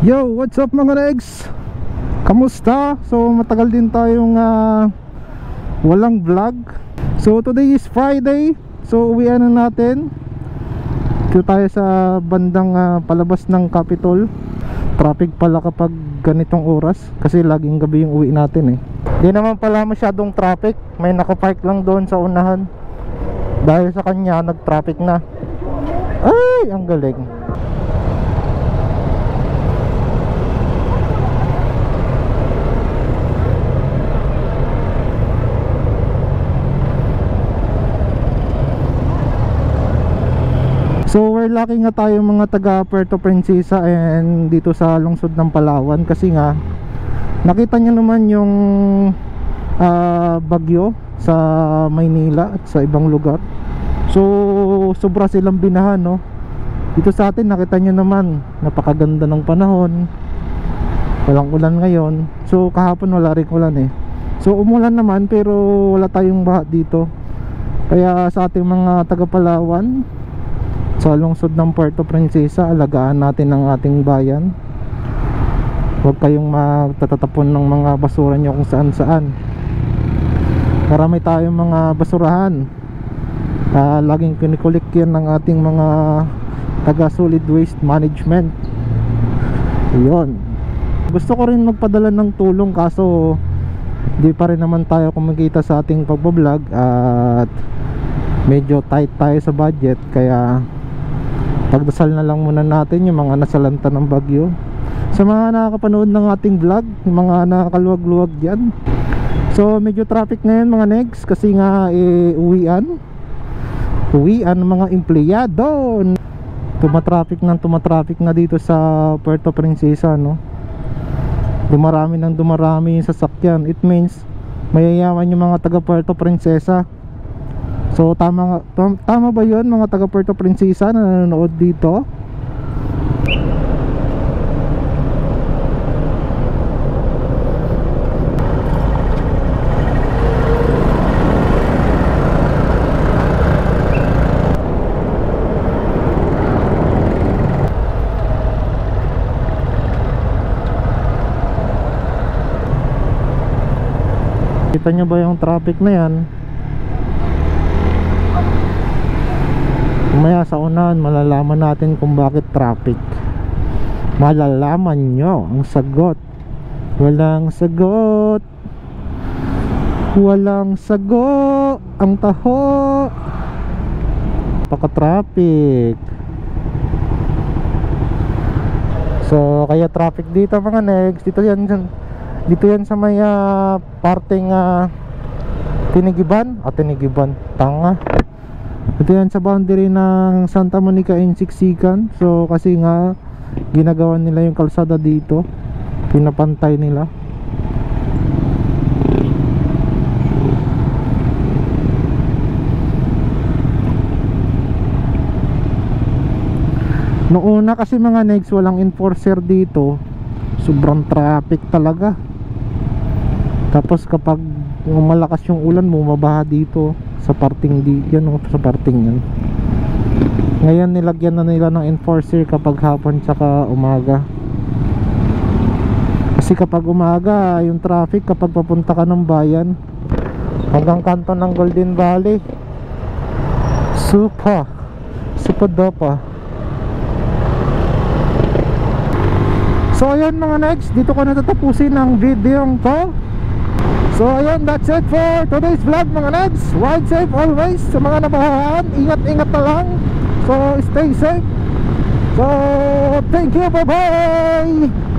Yo, what's up mga Regs? Kamusta? So matagal din tayong walang vlog. So today is Friday. So uwian na natin. Dito tayo sa bandang palabas ng Capitol. Traffic pala kapag ganitong oras, kasi laging gabi yung uwi natin eh. Di naman pala masyadong traffic. May nakapark lang doon sa unahan. Dahil sa kanya nag-traffic na. Ay, ang galing. So we're lucky nga tayo mga taga Puerto Princesa and dito sa lungsod ng Palawan, kasi nga nakita nyo naman yung bagyo sa Maynila at sa ibang lugar. So sobra silang binahan, no? Dito sa atin nakita nyo naman, napakaganda ng panahon, walang ulan ngayon. So kahapon wala rin ulan eh. So umulan naman pero wala tayong baha dito. Kaya sa ating mga taga Palawan, sa lungsod ng Puerto Princesa, alagaan natin ang ating bayan. Huwag kayong magtatapon ng mga basura nyo kung saan saan. Marami tayong mga basurahan. Laging kinikulik yan ng ating mga taga solid waste management. Yun. Gusto ko rin magpadala ng tulong, kaso di pa rin naman tayo kumikita sa ating pagbablog at medyo tight tayo sa budget. Kaya pagdasal na lang muna natin yung mga nasalanta ng bagyo. Sa mga nakakapanood ng ating vlog, yung mga nakakaluwag-luwag dyan. So medyo traffic ngayon mga negs, kasi nga uwian ng mga empleyado. Tumatraffic na dito sa Puerto Princesa, no? Dumarami yung sasakyan. It means mayayaman yung mga taga Puerto Princesa. So tama ba yun mga taga Puerto Princesa na nanonood dito? Kita nyo ba yung traffic na yan? Mamaya sa unahan malalaman natin kung bakit traffic. Malalaman nyo ang sagot. Walang sagot, walang sagot ang taho. Paka-traffic. So kaya traffic dito mga negs. Dito yan sa may parteng Tinigiban. Tinigiban, tanga. Ito yan sa boundary ng Santa Monica and Siksikan. So kasi nga ginagawa nila yung kalsada dito, pinapantay nila. Noong una kasi mga negs, walang enforcer dito. Sobrang traffic talaga. Tapos kapag malakas yung ulan, bumabaha dito sa parting sa parting yan. Ngayon nilagyan na nila ng enforcer kapag hapon tsaka umaga. Kasi kapag umaga yung traffic, kapag papunta ka ng bayan hanggang kanto ng Golden Valley, super dopa. So ayun mga next, dito ko natatapusin ang video ko. So ayun, that's it for today's vlog mga negs. Ride safe always. Sa mga nabahaan, ingat-ingat na lang. So stay safe. So thank you, bye bye.